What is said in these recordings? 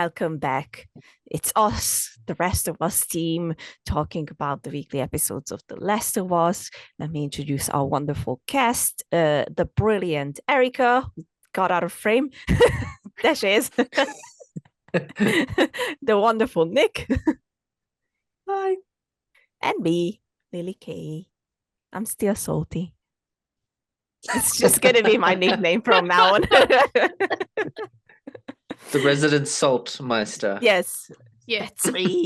welcome back. It's us, the rest of us team, talking about the weekly episodes of The Last of Us. Let me introduce our wonderful cast. The brilliant Erika, who got out of frame. There she is. The wonderful Nick. Hi. And me, Lily K. I'm still salty. It's just going to be my nickname from now on. The resident salt meister. Yes, Yeah. that's me.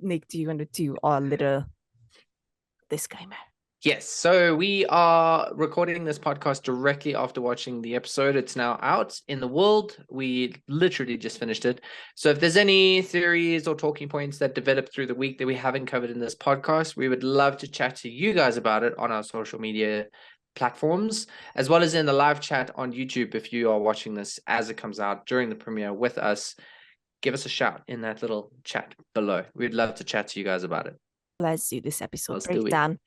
Nick, do you want to do our little disclaimer? Yes, so we are recording this podcast directly after watching the episode. It's now out in the world. We literally just finished it. So if there's any theories or talking points that develop through the week that we haven't covered in this podcast, we would love to chat to you guys about it on our social media platforms, as well as in the live chat on YouTube. If you are watching this as it comes out during the premiere with us, give us a shout in that little chat below. We'd love to chat to you guys about it. Let's do this episode Let's do it. breakdown.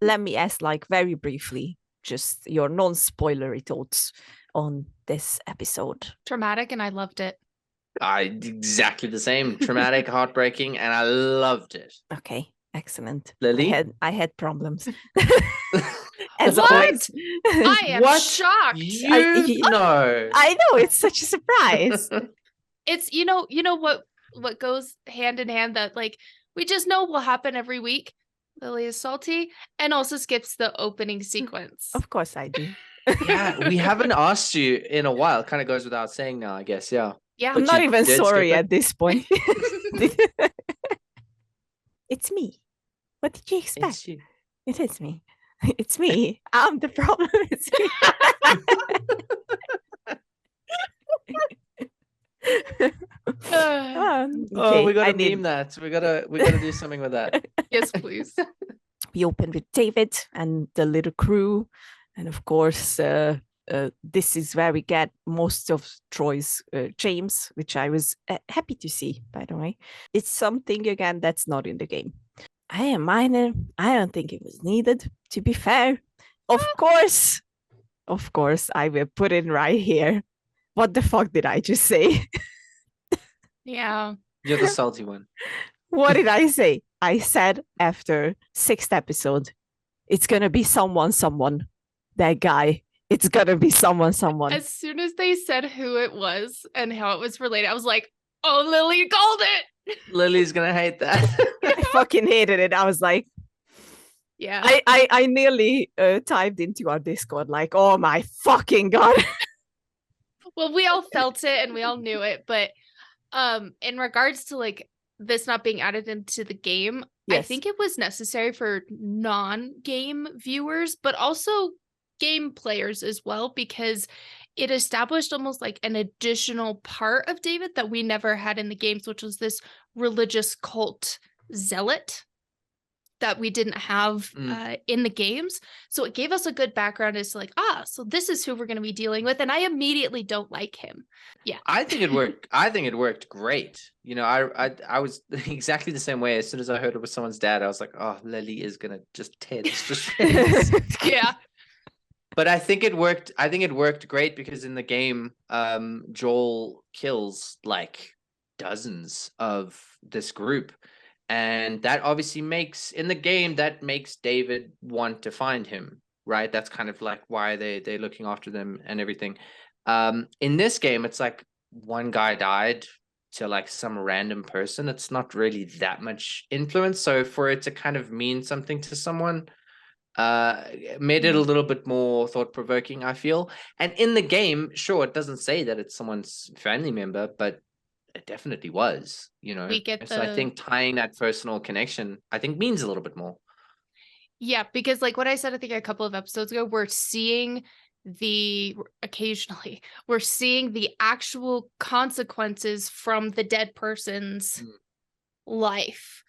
Let me ask, very briefly, just your non-spoilery thoughts on this episode. Traumatic, and I loved it. Exactly the same. Traumatic, heartbreaking, and I loved it. Okay, excellent. Lily? I had problems. As What? always. I am What? shocked. You know. I know, it's such a surprise. It's you know what goes hand in hand that we just know will happen every week. Lily is salty and also skips the opening sequence. Of course I do. Yeah, we haven't asked you in a while. Kind of goes without saying now, I guess. Yeah. Yeah. I'm But not you even did sorry skip it? at this point. It's me. What did you expect? It's you. It is me. It's me. I'm the problem. It's me. Oh, we gotta meme that. We gotta do something with that. Yes, please. We open with David and the little crew, and of course, this is where we get most of Troy's James, which I was happy to see. By the way, it's something again that's not in the game. I am minor. I don't think it was needed. To be fair, of course, I will put it right here. What the fuck did I just say? Yeah. You're the salty one. What did I say? I said after 6th episode, it's gonna be someone. That guy. It's gonna be someone. As soon as they said who it was and how it was related, I was like, "Oh, Lily called it." Lily's gonna hate that. I fucking hated it. I was like, Yeah. I nearly typed into our Discord like, oh my fucking god. Well, we all felt it and we all knew it, but in regards to this not being added into the game, I Yes. think it was necessary for non-game viewers, but also game players as well, because it established almost like an additional part of David that we never had in the games, which was this religious cult zealot that we didn't have in the games. So it gave us a good background as to so this is who we're going to be dealing with. And I immediately don't like him. Yeah. I think it worked. I think it worked great. You know, I was exactly the same way. As soon as I heard it was someone's dad, I was like, oh, Lily is gonna just tear this to shreds. Yeah. But I think it worked. I think it worked great because in the game, Joel kills dozens of this group. And that obviously makes David want to find him, right? That's kind of why they're looking after them and everything. In this game, it's one guy died to some random person. It's not really that much influence. So for it to kind of mean something to someone, made it a little bit more thought-provoking, I feel. And in the game, sure, it doesn't say that it's someone's family member, but it definitely was, We get so I think tying that personal connection, I think, means a little bit more. Yeah, because what I said, I think a couple of episodes ago, we're seeing the actual consequences from the dead person's life.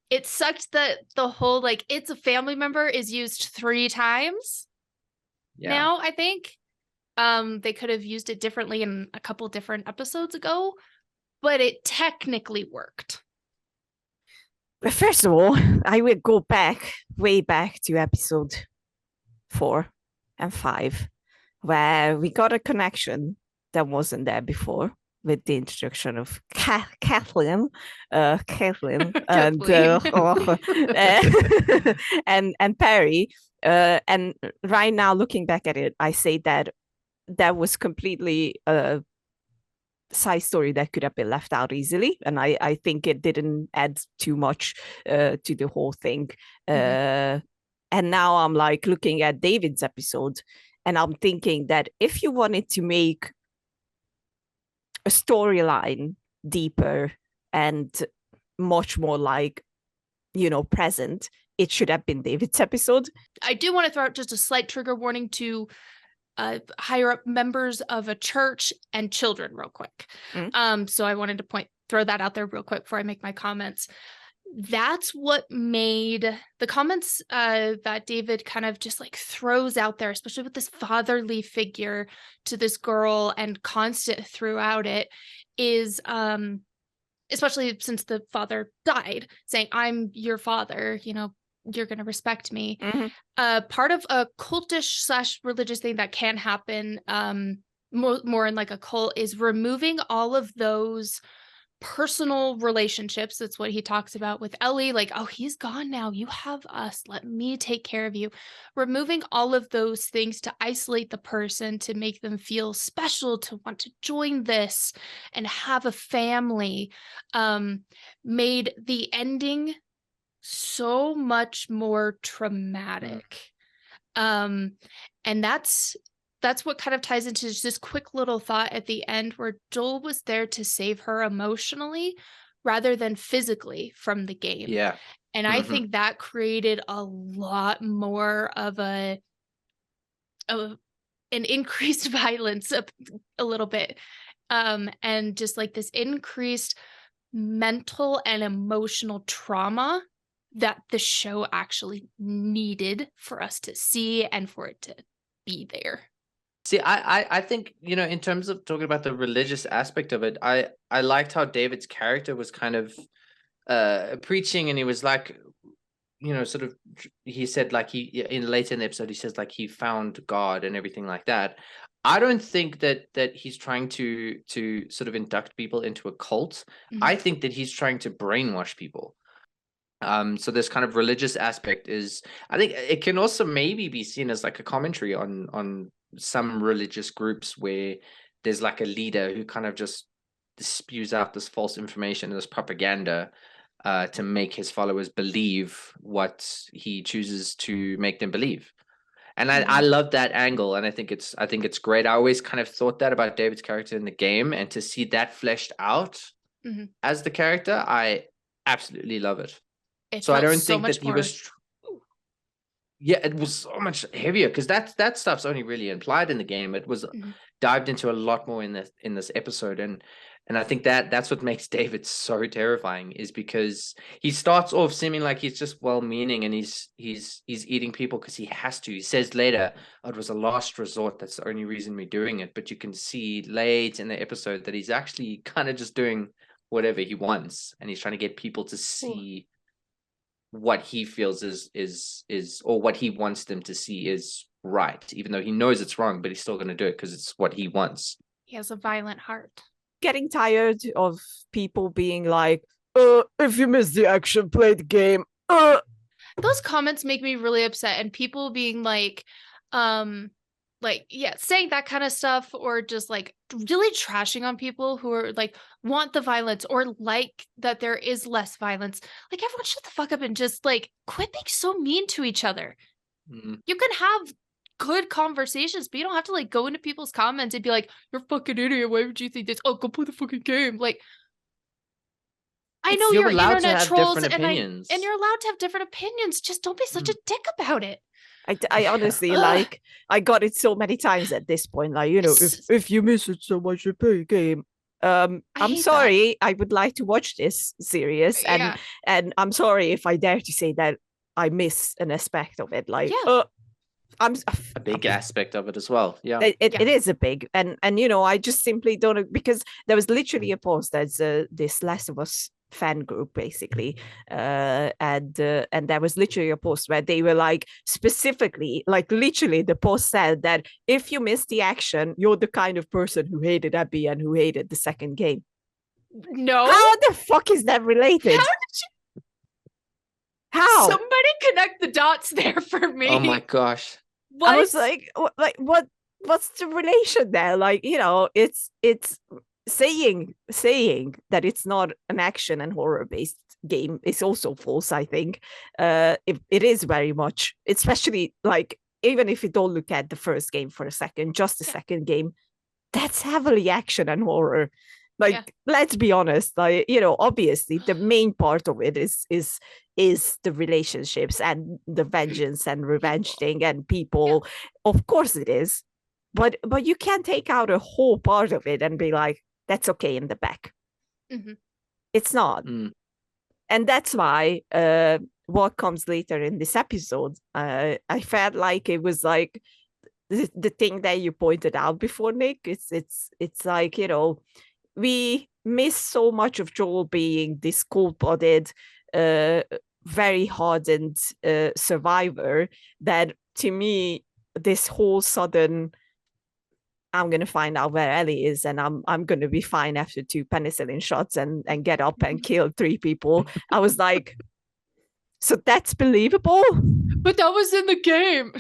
It sucked that the whole it's a family member is used 3 times. Yeah. Now, I think they could have used it differently in a couple different episodes ago, but it technically worked. But first of all, I will go way back to episode 4. and 5, where we got a connection that wasn't there before with the introduction of Kathleen, and Perry. And right now, looking back at it, I say that was completely a side story that could have been left out easily, and I think it didn't add too much to the whole thing. And now I'm like looking at David's episode, and I'm thinking that if you wanted to make a storyline deeper and much more like, present, it should have been David's episode. I do want to throw out just a slight trigger warning to higher up members of a church and children real quick. So I wanted to throw that out there real quick before I make my comments. That's what made the comments that David kind of just like throws out there, especially with this fatherly figure to this girl and constant throughout it, is especially since the father died, saying, "I'm your father, you're going to respect me." Part of a cultish / religious thing that can happen more in like a cult is removing all of those personal relationships. That's what he talks about with Ellie, like, "Oh, he's gone now, you have us, let me take care of you." Removing all of those things to isolate the person, to make them feel special, to want to join this and have a family, made the ending so much more traumatic. And that's what kind of ties into just this quick little thought at the end, where Joel was there to save her emotionally rather than physically from the game. Yeah. And I think that created a lot more of an increased violence a little bit. And just like this increased mental and emotional trauma that the show actually needed for us to see and for it to be there. See, I think, in terms of talking about the religious aspect of it, I liked how David's character was kind of preaching, and he was like, sort of, he said like later in the episode, he says like he found God and everything like that. I don't think that he's trying to sort of induct people into a cult. I think that he's trying to brainwash people. So this kind of religious aspect is, I think it can also maybe be seen as like a commentary on some religious groups where there's like a leader who kind of just spews out this false information and this propaganda to make his followers believe what he chooses to make them believe. And I love that angle, and I think it's great. I always kind of thought that about David's character in the game, and to see that fleshed out as the character, I absolutely love it. So I don't think that he was. Yeah, it was so much heavier, because that stuff's only really implied in the game. It was dived into a lot more in this episode, and I think that's what makes David so terrifying, is because he starts off seeming like he's just well-meaning, and he's eating people because he has to. He says later, "Oh, it was a last resort. That's the only reason we're doing it." But you can see late in the episode that he's actually kind of just doing whatever he wants, and he's trying to get people to see what he feels is or what he wants them to see is right, even though he knows it's wrong, but he's still going to do it because it's what he wants. He has a violent heart. Getting tired of people being like, if you miss the action, play the game. Those comments make me really upset, and people being like, saying that kind of stuff, or just like really trashing on people who are like want the violence, or like that there is less violence. Like, everyone shut the fuck up and just like quit being so mean to each other. You can have good conversations, but you don't have to like go into people's comments and be like, "You're a fucking idiot. Why would you think this? Oh, go play the fucking game." Like, I know you're internet trolls, and you're allowed to have different opinions. Just don't be such a dick about it. I honestly like, I got it so many times at this point, like, if you miss it so much, you play a game. I'm sorry, I would like to watch this series, and I'm sorry if I dare to say that I miss an aspect of it. Like, I'm a big aspect of it as well. Yeah, it is a big, and I just simply don't, because there was literally a post that's this Last of Us fan group basically, and there was literally a post where they were like specifically, like literally the post said that if you miss the action, you're the kind of person who hated Abby and who hated the second game. No. How the fuck is that related? How? Somebody connect the dots there for me. Oh my gosh. What? I was like what's the relation there? Like, you know, it's saying that it's not an action and horror based game is also false, I think. It is very much, especially like, even if you don't look at the first game for a second, just the second game, that's heavily action and horror. Like, let's be honest, like, you know, obviously the main part of it is the relationships and the vengeance and revenge thing and people. Of course it is. But you can't take out a whole part of it and be like, that's okay in the back. Mm-hmm. It's not. And that's why what comes later in this episode, I felt like it was like the thing that you pointed out before, Nick. It's like, you know, we miss so much of Joel being this cold-blooded, very hardened survivor that, to me, this whole sudden, I'm going to find out where Ellie is and I'm going to be fine after 2 penicillin shots and get up and kill 3 people. I was like, so that's believable? But that was in the game.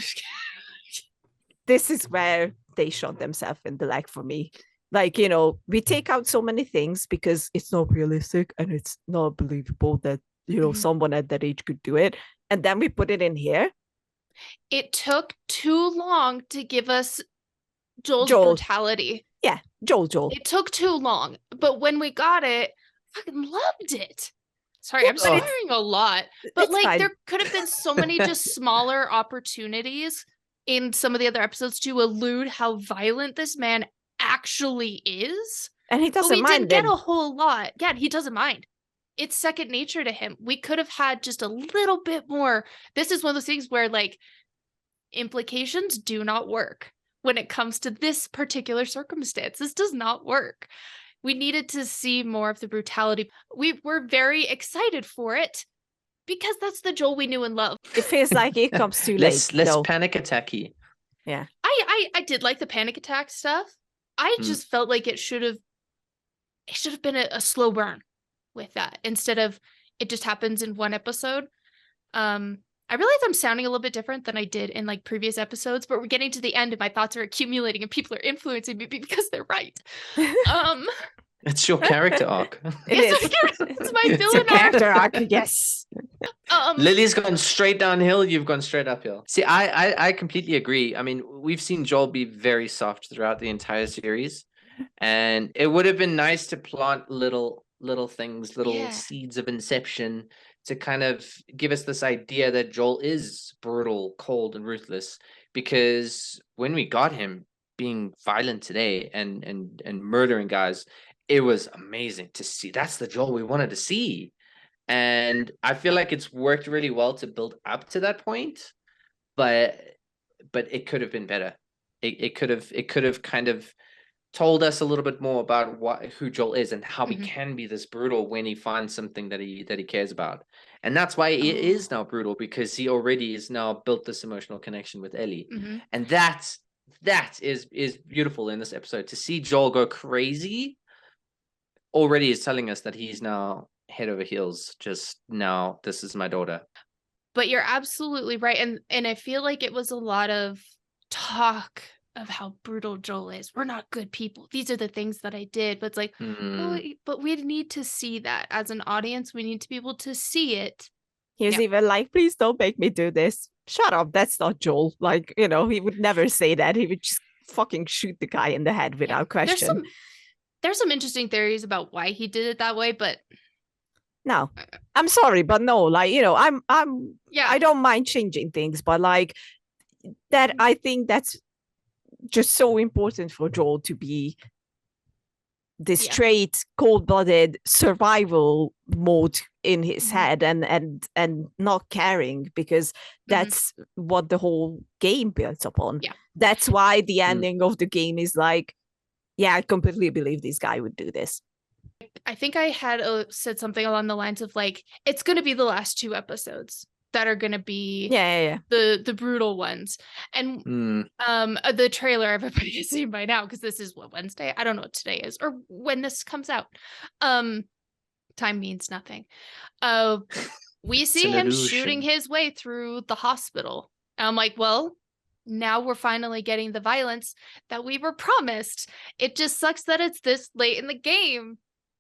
This is where they shot themselves in the leg for me. Like, you know, we take out so many things because it's not realistic and it's not believable that, you know, someone at that age could do it. And then we put it in here. It took too long to give us Joel's brutality. Yeah, Joel. It took too long. But when we got it, I fucking loved it. Sorry, I'm swearing a lot. But like, fine. There could have been so many just smaller opportunities in some of the other episodes to allude how violent this man actually is, and he doesn't mind. We didn't get a whole lot. Yeah, he doesn't mind. It's second nature to him. We could have had just a little bit more. This is one of those things where, like, implications do not work when it comes to this particular circumstance. This does not work. We needed to see more of the brutality. We were very excited for it because that's the Joel we knew and loved. It feels like it comes too late. Less panic attacky. Yeah, I did like the panic attack stuff. I just felt like it should have been a slow burn with that instead of it just happens in one episode. I realize I'm sounding a little bit different than I did in like previous episodes, but we're getting to the end and my thoughts are accumulating and people are influencing me because they're right. It's your character arc. It's my villain character arc. Yes. Lily's gone straight downhill. You've gone straight uphill. See, I completely agree. I mean, we've seen Joel be very soft throughout the entire series, and it would have been nice to plant little things, seeds of inception to kind of give us this idea that Joel is brutal, cold, and ruthless. Because when we got him being violent today and murdering guys, it was amazing to see. That's the Joel we wanted to see. And I feel like it's worked really well to build up to that point, but it could have been better. It could have kind of told us a little bit more about who Joel is and how he can be this brutal when he finds something that he cares about. And that's why he is now brutal, because he already is now built this emotional connection with Ellie. And that is beautiful in this episode. To see Joel go crazy already is telling us that he's now head over heels. Just now, this is my daughter. But you're absolutely right. And I feel like it was a lot of talk of how brutal Joel is. We're not good people. These are the things that I did. But it's like, oh, but we need to see that as an audience. We need to be able to see it. He was even like, please don't make me do this. Shut up. That's not Joel. Like, you know, he would never say that. He would just fucking shoot the guy in the head without question. There's some interesting theories about why he did it that way, but no, I'm sorry, but no, like, you know, I don't mind changing things, but like that, I think that's just so important for Joel to be this straight, cold-blooded survival mode in his head and not caring, because that's what the whole game builds upon. Yeah. That's why the ending of the game is like, yeah, I completely believe this guy would do this. I think I had said something along the lines of like, it's going to be the last 2 episodes that are going to be the brutal ones. And the trailer everybody has seen by now, because this is what, Wednesday? I don't know what today is or when this comes out. Time means nothing. We see him shooting his way through the hospital. And I'm like, well, now we're finally getting the violence that we were promised. It just sucks that it's this late in the game.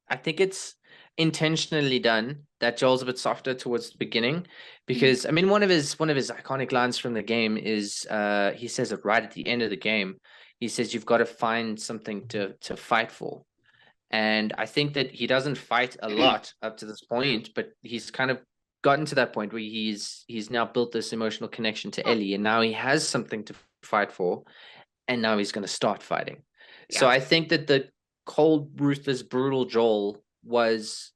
I think it's intentionally done that Joel's a bit softer towards the beginning, because I mean, one of his iconic lines from the game is he says it right at the end of the game. He says, "You've got to find something to fight for." And I think that he doesn't fight a lot up to this point, but he's kind of gotten to that point where he's now built this emotional connection to Ellie, and now he has something to fight for, and now he's going to start fighting. Yeah. So I think that the cold, ruthless, brutal Joel was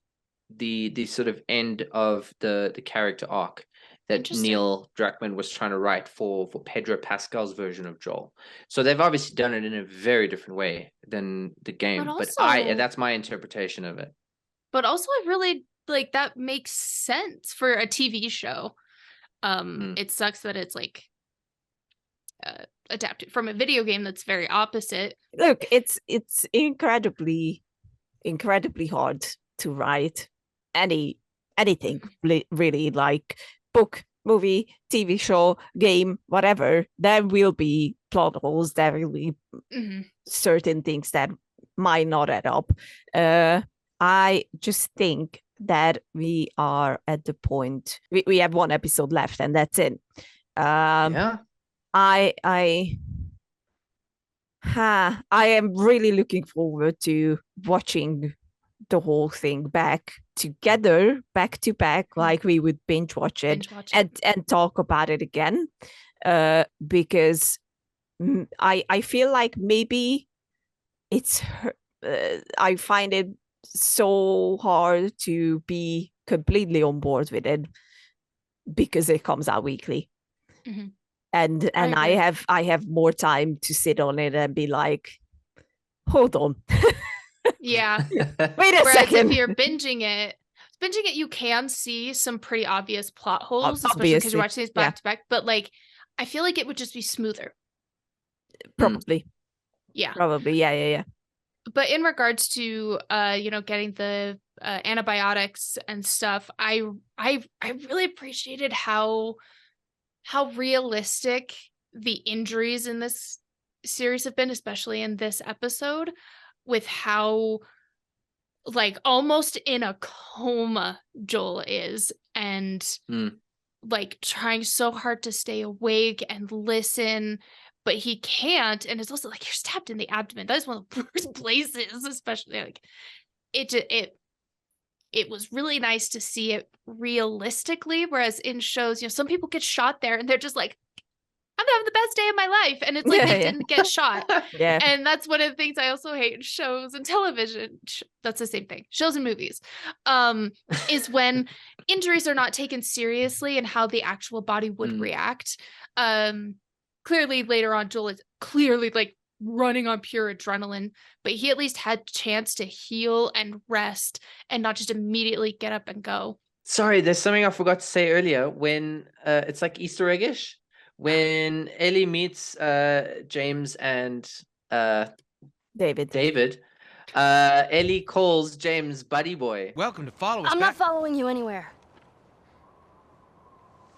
the sort of end of the character arc that Neil Druckmann was trying to write for Pedro Pascal's version of Joel. So they've obviously done it in a very different way than the game, but that's my interpretation of it. But also, I really like that makes sense for a TV show. It sucks that it's like adapted from a video game that's very opposite. Look, it's incredibly hard to write anything really, like book, movie, TV show, game, whatever. There will be plot holes, there will be certain things that might not add up. I just think that we are at the point we have 1 episode left and that's it. I am really looking forward to watching the whole thing back together, back to back, like we would binge watch it. And talk about it again, because I feel like maybe it's I find it so hard to be completely on board with it because it comes out weekly. And I have more time to sit on it and be like, hold on. Yeah. Wait a second. If you're binging it, you can see some pretty obvious plot holes, especially because you're watching these back to back. But like, I feel like it would just be smoother. Probably. Yeah. Probably. Yeah. But in regards to getting the antibiotics and stuff, I really appreciated how realistic the injuries in this series have been, especially in this episode, with how like almost in a coma Joel is, and like trying so hard to stay awake and listen, but he can't. And it's also like, you're stabbed in the abdomen. That is one of the worst places, especially like it was really nice to see it realistically. Whereas in shows, some people get shot there and they're just like, I'm having the best day of my life. And it's like they didn't get shot. Yeah. And that's one of the things I also hate in shows and television. That's the same thing. Shows and movies. Is when injuries are not taken seriously and how the actual body would react. Clearly later on, Joel is clearly like running on pure adrenaline, but he at least had chance to heal and rest and not just immediately get up and go. Sorry, there's something I forgot to say earlier when it's like Easter egg-ish. When Ellie meets James and David, Ellie calls James Buddy Boy. Welcome to Follow Us I'm not following you anywhere.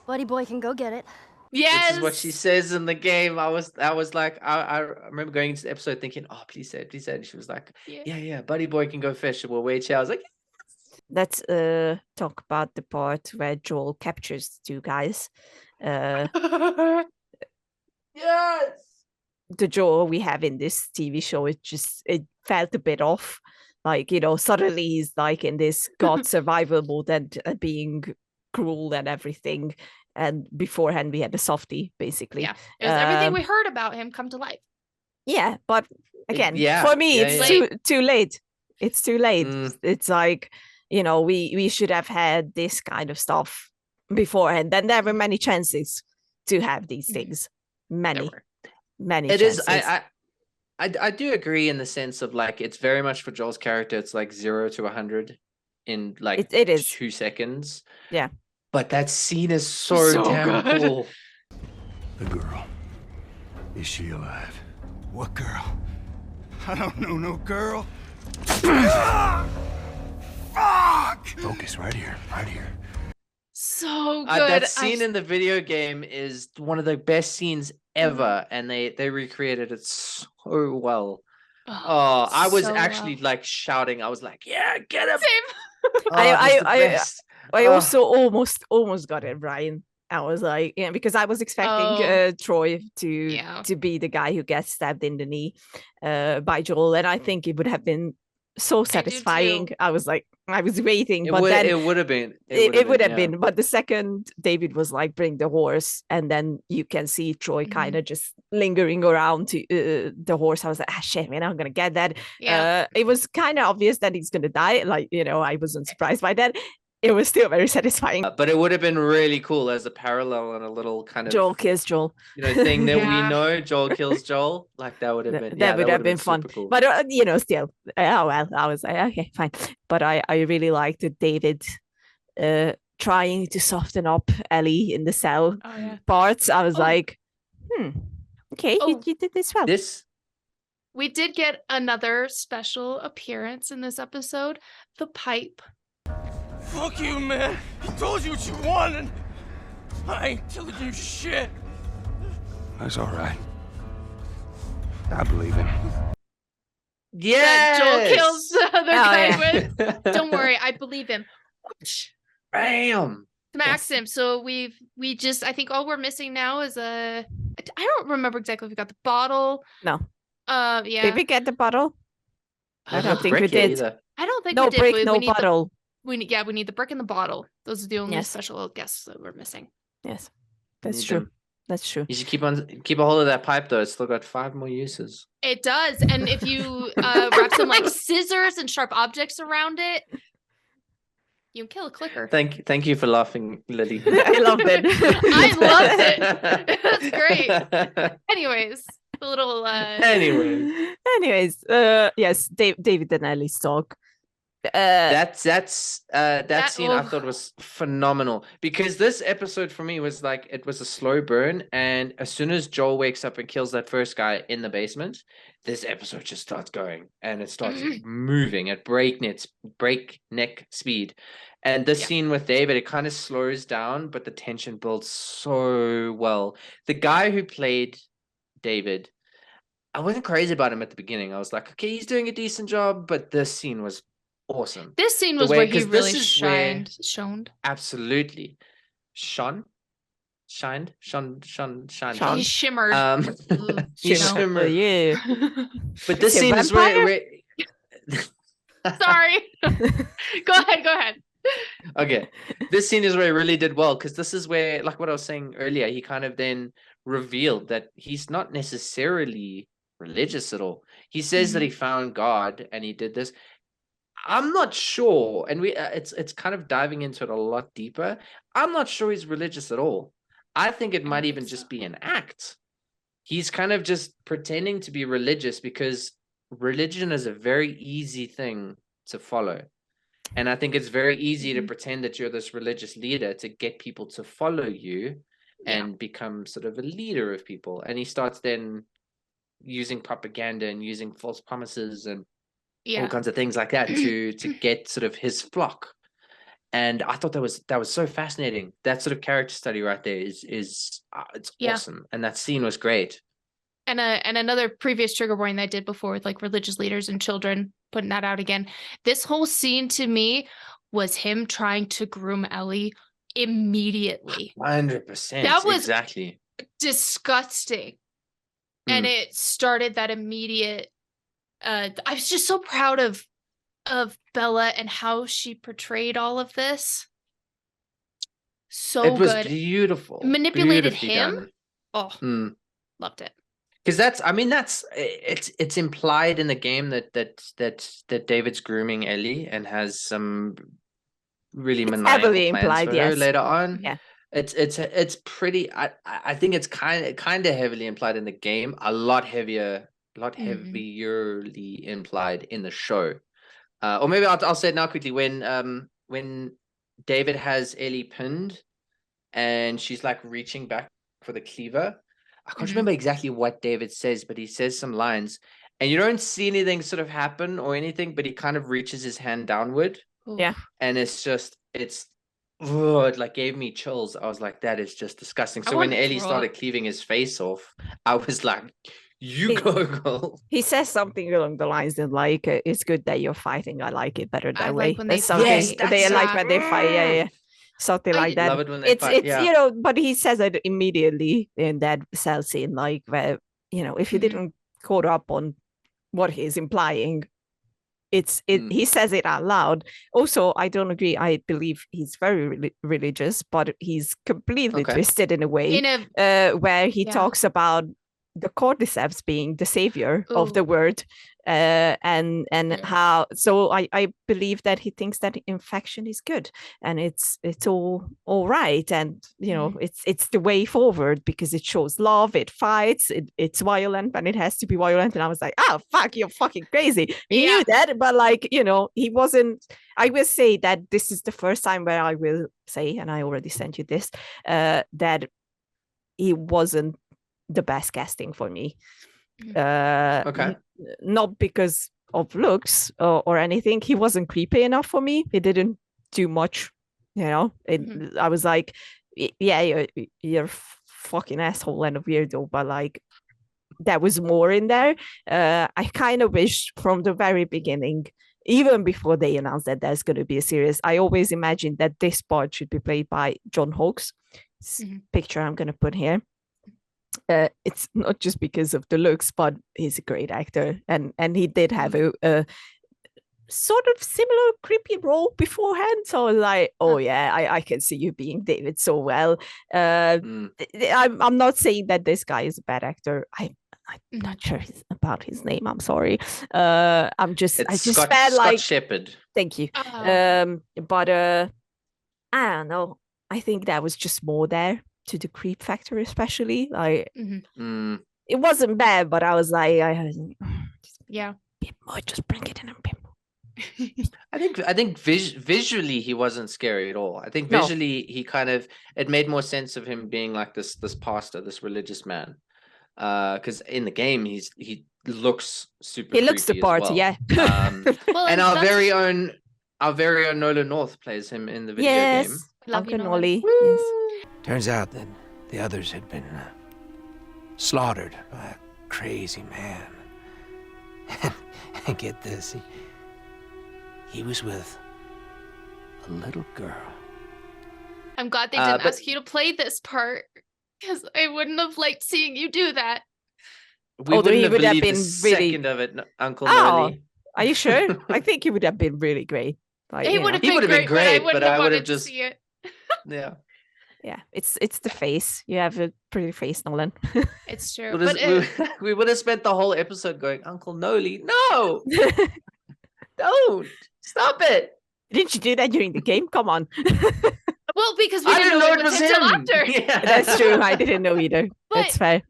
Buddy Boy can go get it. Yes, this is what she says in the game. I was like, I remember going into the episode thinking, oh, please say it. And she was like, yeah, Buddy Boy can go fish. We'll wait here. I was like, yes. Let's talk about the part where Joel captures 2 guys. Yes. The Joel we have in this TV show, it felt a bit off. Like, suddenly he's like in this God survival mode and being cruel and everything. And beforehand we had the softie, basically. Yeah, it was everything we heard about him come to life. Yeah, but again, for me, it's too late. It's too late. It's like, we should have had this kind of stuff beforehand. Then there were many chances to have these things. Many it chances. Is I do agree in the sense of like it's very much for Joel's character. It's like 0 to 100 in like It is. 2 seconds. Yeah. But that scene is so damn good. cool. The girl. Is she alive? What girl? I don't know no girl. Fuck! Focus right here, right here. So good. That scene in the video game is one of the best scenes ever, and they recreated it so well. Oh, I was so actually well. like shouting. I was like, "Yeah, get him!" Same. Oh, that's the best. I Oh. also almost got it, Ryan. I was like, yeah, because I was expecting Troy to be the guy who gets stabbed in the knee by Joel, and I think it would have been so satisfying. I was like, I was waiting, It but would, then it would have been. It would have been. But the second David was like, bring the horse, and then you can see Troy kind of just lingering around to the horse. I was like, shit, man, I'm gonna get that. Yeah. It was kind of obvious that he's gonna die. Like, I wasn't surprised by that. It was still very satisfying. But it would have been really cool as a parallel and a little kind of Joel kills Joel, thing that we know. Joel kills Joel. Like that would have been that would have been fun. Cool. But still, oh well. I was like, okay, fine. But I really liked David trying to soften up Ellie in the cell parts. I was like, okay, you did this well. We did get another special appearance in this episode. The pipe. Fuck you, man. He told you what you wanted. I ain't telling you shit. That's all right. I believe him. Yeah. That Joel kills the other guy with. Yeah. Don't worry, I believe him. Bam. Smacks him. So we just, I think all we're missing now is I don't remember exactly if we got the bottle. No. Yeah. Did we get the bottle? I don't think we brick did. either. I don't think No we did. brick, We no need bottle. We need the brick and the bottle. Those are the only Yes. special guests that we're missing. Yes, that's Need true. them. That's true. You should keep a hold of that pipe though. It's still got 5 more uses. It does, and if you wrap some like scissors and sharp objects around it, you can kill a clicker. Thank you for laughing, Lily. I loved it. I loved it. That's great. Anyways, the little. Anyways, yes, David and Ellie's talk. That scene I thought was phenomenal, because this episode for me was like, it was a slow burn, and as soon as Joel wakes up and kills that first guy in the basement, this episode just starts going, and it starts moving at breakneck speed. And this scene with David, it kind of slows down, but the tension builds so well. The guy who played David, I wasn't crazy about him at the beginning. I was like, okay, he's doing a decent job, but this scene was awesome. This scene was where he really shone. Absolutely. Shined. He shimmered. He shimmered. Yeah. But this scene is where Sorry. Go ahead. Okay. This scene is where he really did well, because this is where, like what I was saying earlier, he kind of then revealed that he's not necessarily religious at all. He says that he found God and he did this. I'm not sure, and it's kind of diving into it a lot deeper. I'm not sure he's religious at all. I think it might even just be an act. He's kind of just pretending to be religious because religion is a very easy thing to follow. And I think it's very easy to pretend that you're this religious leader to get people to follow you and become sort of a leader of people. And he starts then using propaganda and using false promises and all kinds of things like that to get sort of his flock. And I thought that was so fascinating. That sort of character study right there is it's awesome. And that scene was great. And another previous trigger warning that I did before with like religious leaders and children, putting that out again. This whole scene to me was him trying to groom Ellie immediately. 100%. That was exactly disgusting. And it started that immediate I was just so proud of Bella and how she portrayed all of this. So it was good. Beautiful. Manipulated him. Done. Loved it. Because it's implied in the game that David's grooming Ellie and has some really maniacal plans implied, for her later on. Yeah. It's pretty. I think it's kind of heavily implied in the game. A lot heavier heavierly implied in the show. Or maybe I'll say it now quickly. When David has Ellie pinned and she's like reaching back for the cleaver, I can't remember exactly what David says, but he says some lines and you don't see anything sort of happen or anything, but he kind of reaches his hand downward. Yeah. And it like gave me chills. I was like, that is just disgusting. So when Ellie started cleaving his face off, I was like, go, girl. He says something along the lines of like, it's good that you're fighting. I like it better that way. Like when they fight. Yes, they like when they fight. Yeah. Something like that. Love it when they fight. It's but he says it immediately in that cell scene, like where if you didn't caught up on what he's implying, he says it out loud. Also, I don't agree. I believe he's very religious, but he's completely twisted in a way where he talks about the cordyceps being the savior of the word, and how. So I believe that he thinks that infection is good and it's all right, and it's the way forward because it shows love, it fights, it's violent, and it has to be violent. And I was like, oh fuck, you're fucking crazy. He knew that, but like he wasn't. I will say that this is the first time where I will say, and I already sent you this, that he wasn't the best casting for me. Not because of looks or anything. He wasn't creepy enough for me. He didn't do much. I was like, yeah, you're a fucking asshole and a weirdo, but like there was more in there. I kind of wish from the very beginning, even before they announced that there's going to be a series, I always imagined that this part should be played by John Hawkes. Picture I'm going to put here. It's not just because of the looks, but he's a great actor, and he did have a sort of similar creepy role beforehand. So I was like, oh yeah, I can see you being David so well. I'm not saying that this guy is a bad actor. I'm not sure about his name. I'm sorry. I just felt like Scott Shepherd. Thank you. But I don't know. I think that was just more there to the creep factor, especially like it wasn't bad, but I was like, just bring it in a bit more. I think visually he wasn't scary at all. I think visually he it made more sense of him being like this pastor, this religious man, because in the game he looks super. He looks the part, yeah. And our very own Nolan North plays him in the video game. Uncle Nolly. Yes. Turns out that the others had been slaughtered by a crazy man. And get this, he was with a little girl. I'm glad they didn't ask you to play this part, because I wouldn't have liked seeing you do that. We wouldn't have believed the second of it, Uncle Nolly. Are you sure? I think he would have been really great. Like, he would have been great, but I would have just see it. Yeah, it's the face. You have a pretty face, Nolan. It's true. We would have spent the whole episode going, Uncle Nolly, no, don't stop it. Didn't you do that during the game? Come on. Well, because we didn't know it was him after. Yeah. That's true. I didn't know either. But that's fair.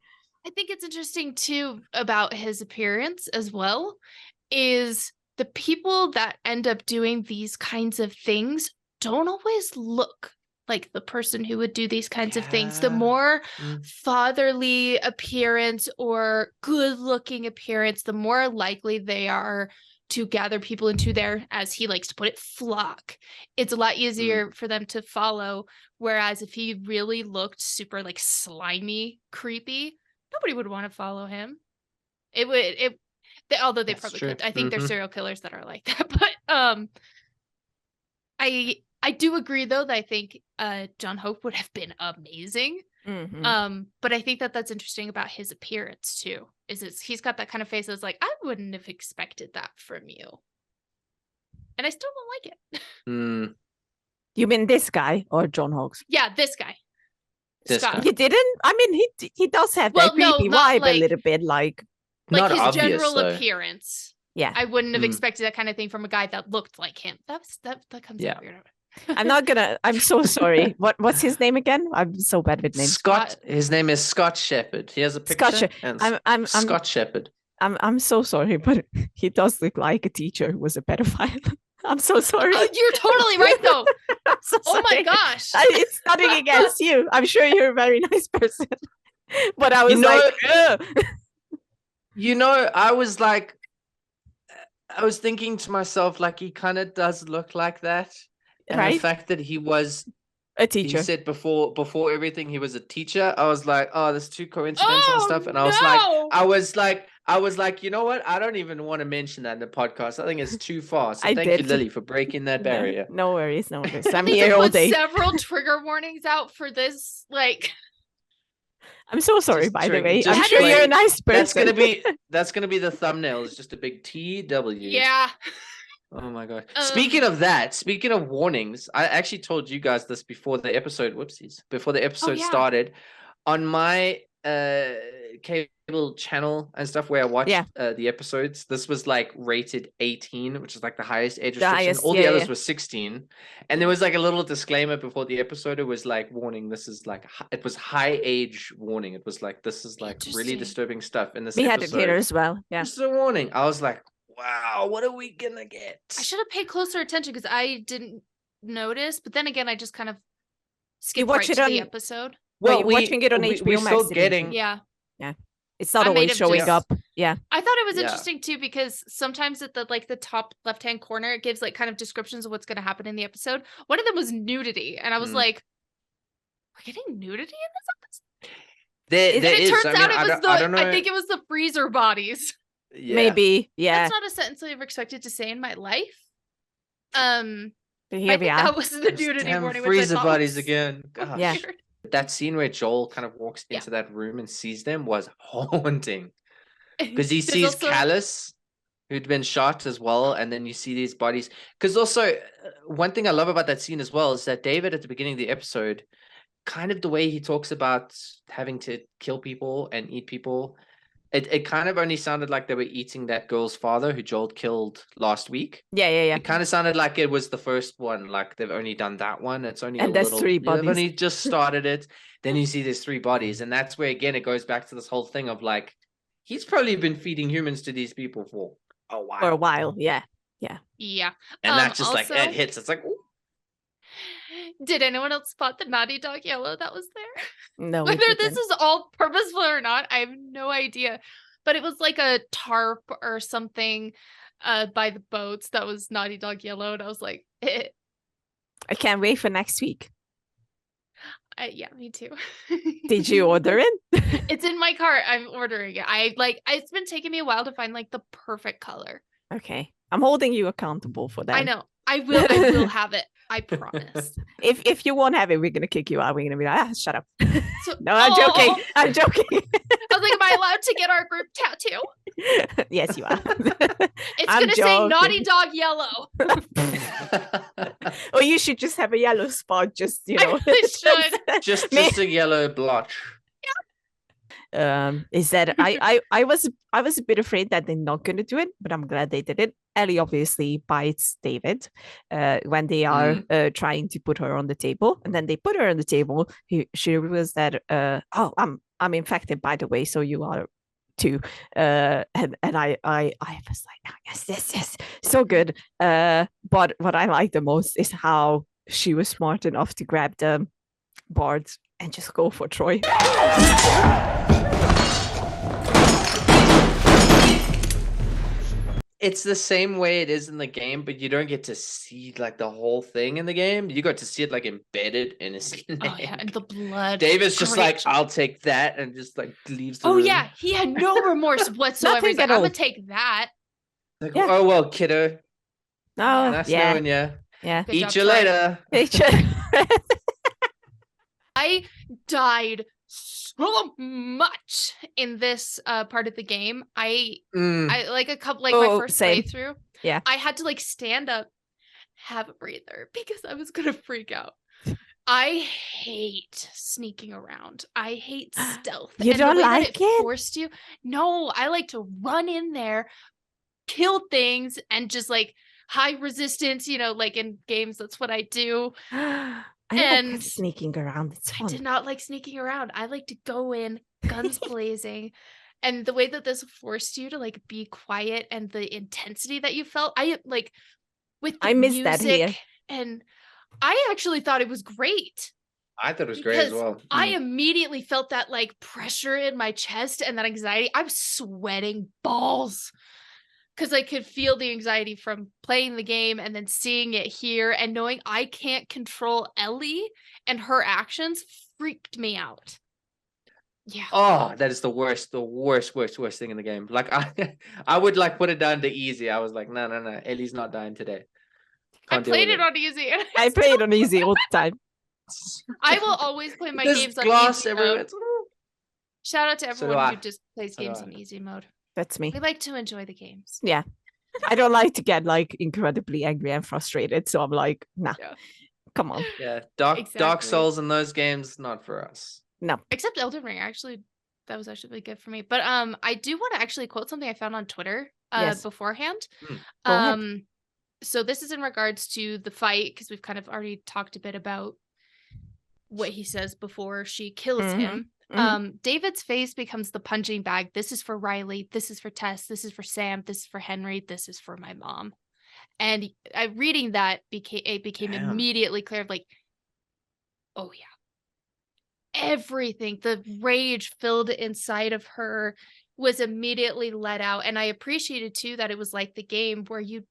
I think it's interesting too about his appearance as well. Is the people that end up doing these kinds of things don't always look like the person who would do these kinds of things. The more fatherly appearance or good-looking appearance, the more likely they are to gather people into their, as he likes to put it, flock. It's a lot easier for them to follow. Whereas if he really looked super like slimy, creepy, nobody would want to follow him. Although they probably could. I think there's serial killers that are like that. But I do agree though that I think John Hope would have been amazing. But I think that that's interesting about his appearance too. He's got that kind of face that's like, I wouldn't have expected that from you, and I still don't like it. You mean this guy or John Hawkes? Yeah, this guy. Scott. You didn't? I mean, he does have that creepy vibe a little bit, like his obvious, general though. Appearance. Yeah, I wouldn't have expected that kind of thing from a guy that looked like him. That comes out weird. I'm so sorry. What's his name again? I'm so bad with names. Scott. His name is Scott Shepherd. He has a picture. Scott Scott Shepherd. I'm so sorry, but he does look like a teacher who was a pedophile. I'm so sorry. You're totally right, though. I'm so Oh my sorry. gosh. It's nothing against you. I'm sure you're a very nice person. But I was like, ugh. I was thinking to myself, like, he kind of does look like that. And Right? the fact that he was A he teacher. said before everything he was a teacher, I was like, oh, that's too coincidental and Oh, stuff. And no. I was like, you know what? I don't even want to mention that in the podcast. I think it's too far. So thank you, Lily, for breaking that barrier. No worries, no worries. I'm I need here to all put day. several trigger warnings out for this. Like, I'm so sorry, Just by the trigger- way. just I'm sure like- you're a nice person. That's gonna be the thumbnail. It's just a big TW. yeah. Oh my god. Speaking of warnings, I actually told you guys this before the episode. Whoopsies. Before the episode yeah. started, on my cable channel and stuff where I watched the episodes, this was like rated 18, which is like the highest age restriction. highest, All the others were 16. And there was like a little disclaimer before the episode. It was like, warning, this is like it was high age warning. It was like, this is like really Interesting. disturbing stuff in this We had episode. it here as well. Yeah. Just a warning. I was like, wow, what are we gonna get? I should have paid closer attention because I didn't notice. But then again, I just kind of skipped watch right it to the on- episode. Well, you're watching it on HBO we're Max, still didn't getting. you? Yeah. It's not I may always have showing just- up. Yeah. I thought it was Yeah. interesting too because sometimes at the top left hand corner it gives like kind of descriptions of what's going to happen in the episode. One of them was nudity, and I was like, "We're getting nudity in this episode?" There And it is. turns I mean, out it I was don't- I don't know. I think it was the freezer bodies. Yeah. Maybe. Yeah. That's not a sentence I've expected to say in my life. But I here we think are. that was the Those nudity damn warning. freezer which I thought bodies was again. Gosh. Yeah. weird. That scene where Joel kind of walks Yeah. into that room and sees them was haunting because he There's sees also- Callus, who'd been shot as well, and then you see these bodies. Because also, one thing I love about that scene as well is that David at the beginning of the episode, kind of the way he talks about having to kill people and eat people, it kind of only sounded like they were eating that girl's father who Joel killed last week. Yeah. It kind of sounded like it was the first one, like they've only done that one. It's only And a there's little, 3 they've bodies. only just started it. Then you see there's 3 bodies, and that's where again it goes back to this whole thing of like, he's probably been feeding humans to these people for a while. For a while. Yeah. Yeah. And that's just like also- it hits. It's like, ooh. Did anyone else spot the Naughty Dog yellow that was there? No. we Whether this didn't. is all purposeful or not, I have no idea. But it was like a tarp or something by the boats that was Naughty Dog yellow, and I was like, I can't wait for next week. yeah, me too. Did you order it? It's in my cart. I'm ordering it. It's been taking me a while to find like the perfect color. Okay. I'm holding you accountable for that. I know. I will have it. I promise. If you won't have it, we're gonna kick you out. We're gonna be like, shut up. So, No, I'm joking. Oh, I'm joking. I was like, am I allowed to get our group tattoo? Yes, you are. It's I'm gonna say joking. Naughty Dog yellow. Or you should just have a yellow spot, just I really should. just a yellow blotch. Is that I was a bit afraid that they're not going to do it, but I'm glad they did it. Ellie obviously bites David when they are trying to put her on the table, and then they put her on the table. She reveals that I'm infected, by the way, so you are too. And I was like, oh, yes, so good. But what I like the most is how she was smart enough to grab the board and just go for Troy. It's the same way it is in the game, but you don't get to see like the whole thing in the game. You got to see it like embedded in his neck. Oh yeah, and the blood. David's just Great. like, I'll take that, and just like leaves the Oh room. yeah, he had no remorse whatsoever. Nothing He's like, at I'm all. gonna take that. Like, Yeah. oh well, kiddo. Oh, Nice yeah. knowing you. Yeah. Good Eat job, you Troy. later. I died so much in this part of the game. I like a couple my first same. playthrough. Yeah. I had to like stand up, have a breather because I was gonna freak out. I hate sneaking around. I hate stealth. You And the don't way that like it? Forced you? No, I like to run in there, kill things, and just like high resistance. Like in games, that's what I do. I And like sneaking around. It's I fun. did not like sneaking around. I like to go in, guns blazing, And the way that this forced you to like be quiet and the intensity that you felt, I like with the I miss music that here. and I actually thought it was great. I thought it was great as well. I immediately felt that like pressure in my chest and that anxiety. I'm sweating balls because I could feel the anxiety from playing the game and then seeing it here and knowing I can't control Ellie and her actions freaked me out. Yeah. Oh, that is the worst thing in the game. Like I would like put it down to easy. I was like, no, Ellie's not dying today. I played it on easy. I play it on easy all the time. I will always play my There's games on glass easy everywhere. mode. Shout out to So everyone do who I. just plays So do games I. on easy mode. That's me. We like to enjoy the games. Yeah. I don't like to get like incredibly angry and frustrated. So I'm like, nah, Yeah. come on. Yeah, Dark Exactly. Souls and those games, not for us. No. Except Elden Ring, actually, that was actually really good for me. But I do want to actually quote something I found on Twitter Yes. beforehand. Go ahead. So this is in regards to the fight, because we've kind of already talked a bit about what he says before she kills him. David's face becomes the punching bag. This is for Riley. This is for Tess. This is for Sam. This is for Henry. This is for my mom. And reading that became Damn. immediately clear. Like, oh yeah, everything, the rage filled inside of her was immediately let out. And I appreciated too that it was like the game where you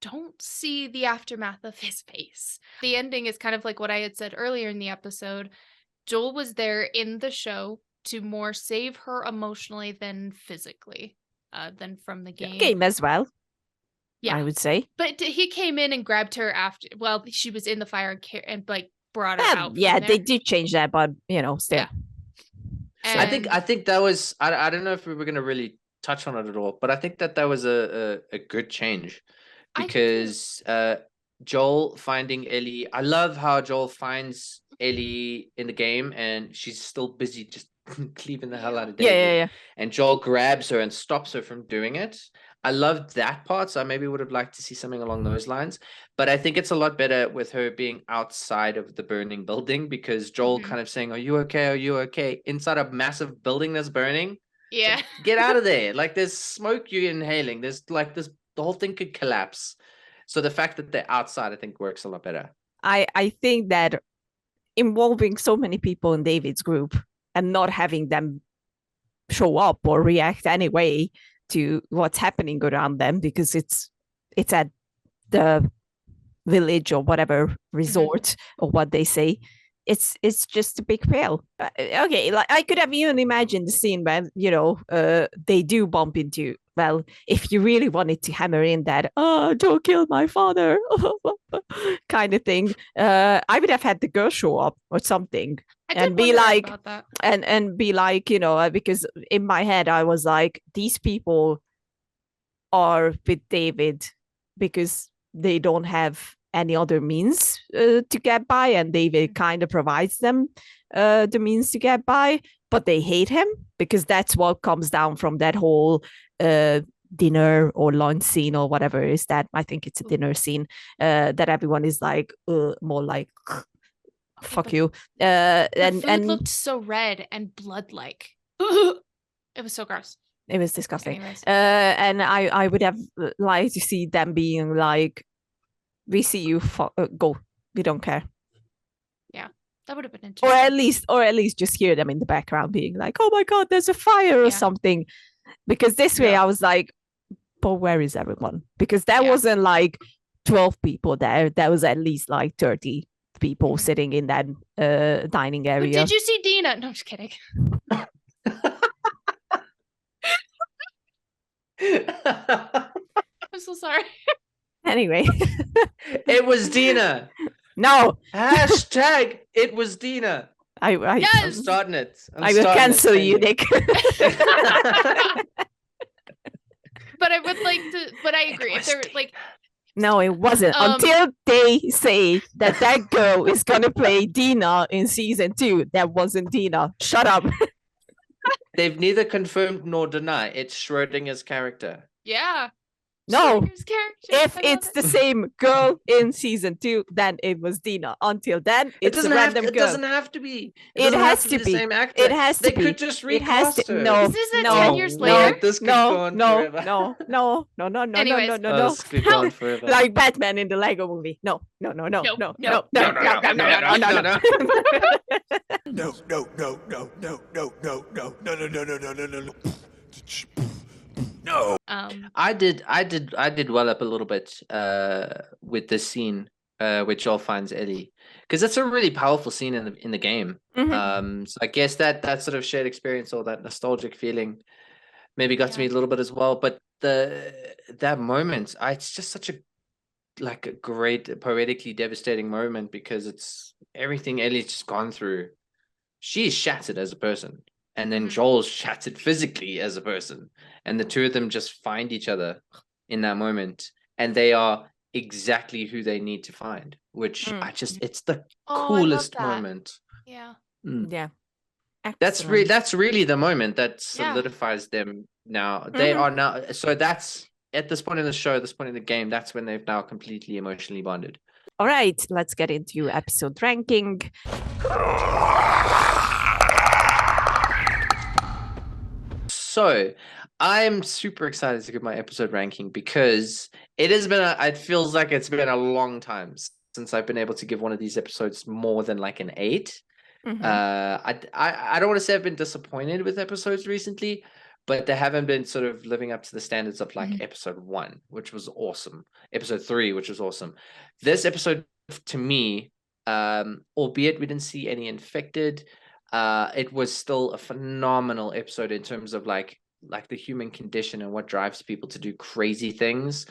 don't see the aftermath of his face. The ending is kind of like what I had said earlier in the episode. Joel was there in the show to more save her emotionally than physically, than from the game. Game as well. Yeah, I would say. but he came in and grabbed her after. Well, she was in the fire and like brought her out. Yeah, from there. they did change that, but still. Yeah. I think that was I don't know if we were gonna really touch on it at all, but I think that was a good change because Joel finding Ellie. I love how Joel finds Ellie in the game and she's still busy just cleaving the hell out of David. Yeah. And Joel grabs her and stops her from doing it. I loved that part, so I maybe would have liked to see something along those lines. But I think it's a lot better with her being outside of the burning building because Joel kind of saying, "Are you okay? Are you okay?" Inside a massive building that's burning. Yeah. Like, get out of there. Like there's smoke you're inhaling. There's like this, the whole thing could collapse. So the fact that they're outside, I think works a lot better. I think that involving so many people in David's group and not having them show up or react anyway to what's happening around them because it's at the village or whatever resort or what they say. It's just a big fail. Okay, like I could have even imagined the scene when they do bump into. Well, if you really wanted to hammer in that, Joe killed my father, kind of thing, I would have had the girl show up or something and be like, and be like, because in my head I was like, these people are with David because they don't have any other means to get by, and David kind of provides them the means to get by, but they hate him because that's what comes down from that whole dinner or lunch scene or whatever is that. I think it's a dinner scene that everyone is like more like fuck you. And food looked so red and blood-like. It was so gross. It was disgusting. Anyways. And I would have liked to see them being like, we see you, go. We don't care. Yeah, that would have been interesting. Or at least just hear them in the background being like, oh my God, there's a fire or something. Because this way I was like, but where is everyone? Because there wasn't like 12 people there. There was at least like 30 people sitting in that dining area. Did you see Dina? No, I'm just kidding. I'm so sorry. Anyway. It was Dina. No. Hashtag it was Dina. I'm starting it. I will cancel you, Nick. But I would like to, but I agree. If they're like, no, it wasn't. Until they say that girl is going to play Dina in season 2. That wasn't Dina. Shut up. They've neither confirmed nor denied. It's Schrodinger's character. Yeah. No. Triggers character. If I love it's it. the same girl in season 2, then it was Dina. Until then, It it's doesn't a have random to, it girl. doesn't have to be. It, It doesn't has have to be to the be. same actor. It has to They be. could just It has recast to. her. No. This isn't no, 10 years Oh, later. what? This could no, go on no, forever. no. Anyways. This could go on forever. Like Batman in the Lego movie. No. No. No, no, no, no, no, no. I did well up a little bit with this scene where Joel finds Ellie, because that's a really powerful scene in the game. Mhm. So I guess that sort of shared experience or that nostalgic feeling maybe got to me Yeah. a little bit as well. But that moment, it's just such a great poetically devastating moment, because it's everything Ellie's just gone through. She's shattered as a person, and then Mhm. Joel's shattered physically as a person, and the two of them just find each other in that moment, and they are exactly who they need to find, which it's the Oh, I love coolest that. moment. Yeah. Yeah. That's really the moment that solidifies them now. They are now, so that's at this point in the show, this point in the game, that's when they've now completely emotionally bonded. All right, let's get into episode ranking. So I'm super excited to give my episode ranking, because it feels like it's been a long time since I've been able to give one of these episodes more than like an 8. Mhm. I don't want to say I've been disappointed with episodes recently, but they haven't been sort of living up to the standards of like episode 1, which was awesome. Episode 3, which was awesome. This episode, to me, albeit we didn't see any infected, it was still a phenomenal episode in terms of like the human condition and what drives people to do crazy things.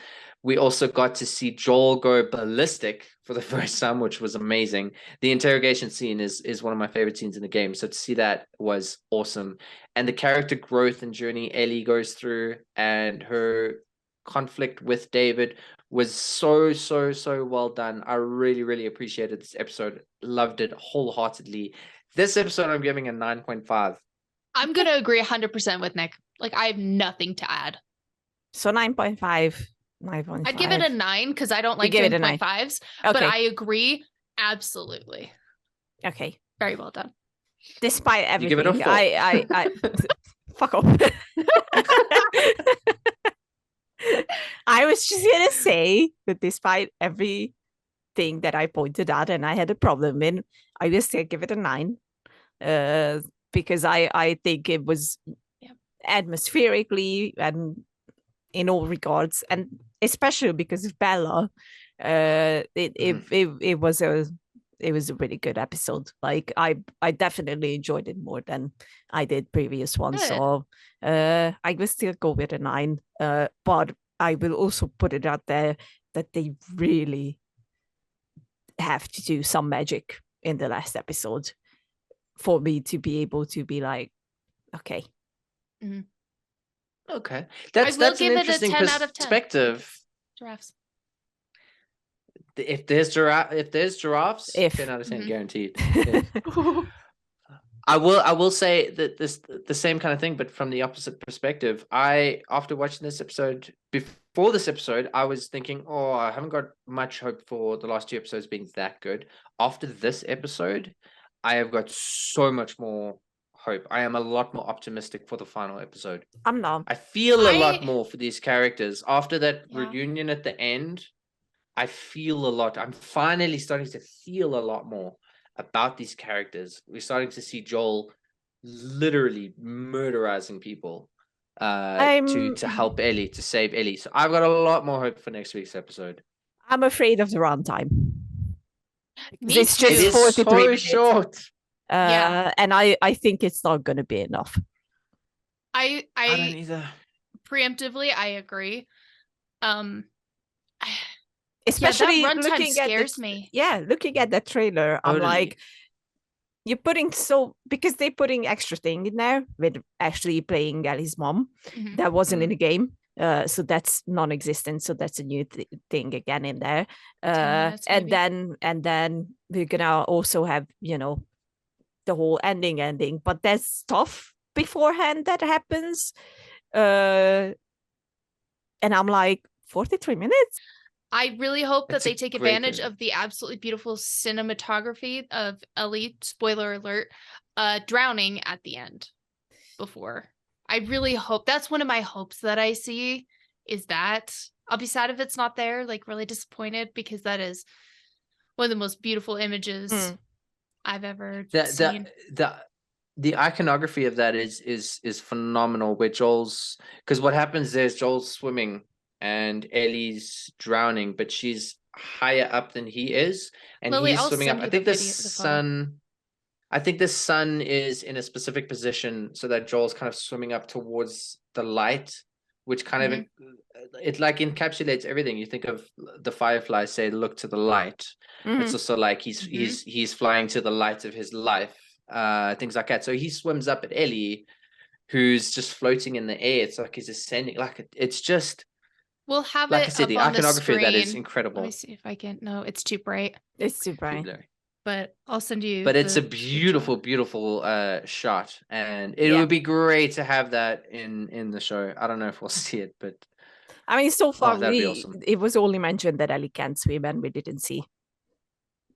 We also got to see Joel go ballistic for the first time, which was amazing. The interrogation scene is one of my favorite scenes in the game, so to see that was awesome. And the character growth and journey Ellie goes through, and her conflict with David, was so well done. I really appreciated this episode. Loved it wholeheartedly. This episode I'm giving a 9.5. I'm going to agree 100% with Nick. Like, I have nothing to add. So 9.5. 9.5. I'd give it a 9 because I don't like give it a 9. 9.5s. Okay. But I agree. Absolutely. Okay. Very well done. Despite everything, give it a 4. I fuck off. I was just gonna say that despite everything that I pointed out and I had a problem in, I will still give it a 9. Because I think it was atmospherically and in all regards, and especially because of Bella, it was a really good episode. Like I definitely enjoyed it more than I did previous ones. Good. So I will still go with a 9. But I will also put it out there that they really have to do some magic in the last episode for me to be able to be like, okay. Okay, that's give an it a interesting 10 out of 10. perspective. Giraffes. If there's giraffes, 10 out of 10 guaranteed. Yeah. I will say that the same kind of thing, but from the opposite perspective. After watching this episode, before this episode, I was thinking, oh, I haven't got much hope for the last 2 episodes being that good. After this episode, I have got so much more hope. I am a lot more optimistic for the final episode. I'm not. I feel a lot more for these characters. After that reunion at the end, I feel a lot. I'm finally starting to feel a lot more about these characters. We're starting to see Joel literally murderizing people to help Ellie, to save Ellie. So I've got a lot more hope for next week's episode. I'm afraid of the runtime. It's just it is 43 so minutes. short. And I think it's not going to be enough. I don't either. Preemptively, I agree. Especially that runtime looking scares me. Yeah, looking at that trailer, I'm like, you're putting because they're putting extra thing in there with actually playing Ellie's mom. That wasn't in the game. So that's non-existent. So that's a new thing again in there. And then we're gonna also have, the whole ending, but there's stuff beforehand that happens. And I'm like, 43 minutes. I really hope that It's a they take great advantage movie. of the absolutely beautiful cinematography of Ellie, spoiler alert, drowning at the end before. I really hope that's one of my hopes that I see is that. I'll be sad if it's not there, like really disappointed, because that is one of the most beautiful images I've ever seen. The iconography of that is phenomenal. Where because what happens is Joel's swimming and Ellie's drowning, but she's higher up than he is, and Lily, he's I'll swimming up. send I you think the the video, the photo. sun. I think the sun is in a specific position so that Joel's kind of swimming up towards the light, which kind of it like encapsulates everything. You think of the Firefly, say, look to the light. It's also like he's flying to the light of his life, things like that. So he swims up at Ellie, who's just floating in the air. It's like he's ascending. Like it's just. We'll have Like I it said, up the on the iconography of that is screen. incredible. Let me see if I can. No, it's too bright. It's too bright. But I'll send you. But it's a the beautiful, screenshot. beautiful shot, and it would be great to have that in the show. I don't know if we'll see it, but I mean, so far that'd be awesome. it was only mentioned that Ellie can't swim, and we didn't see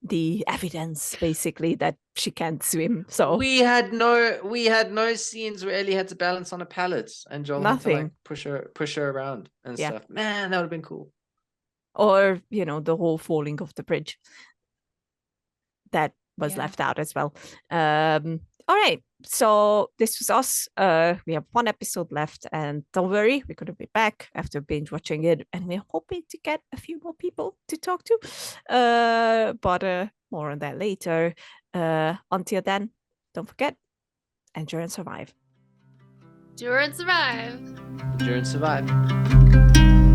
the evidence basically that she can't swim. So we had no scenes where Ellie had to balance on a pallet and Joel had to nothing. like push her around and stuff. Man, that would have been cool. Or the whole falling off the bridge that was left out as well. All right, so this was us. We have one episode left, and don't worry, we're going to be back after binge watching it, and we're hoping to get a few more people to talk to. But more on that later. Until then, don't forget, endure and survive. Endure and survive. Endure and survive.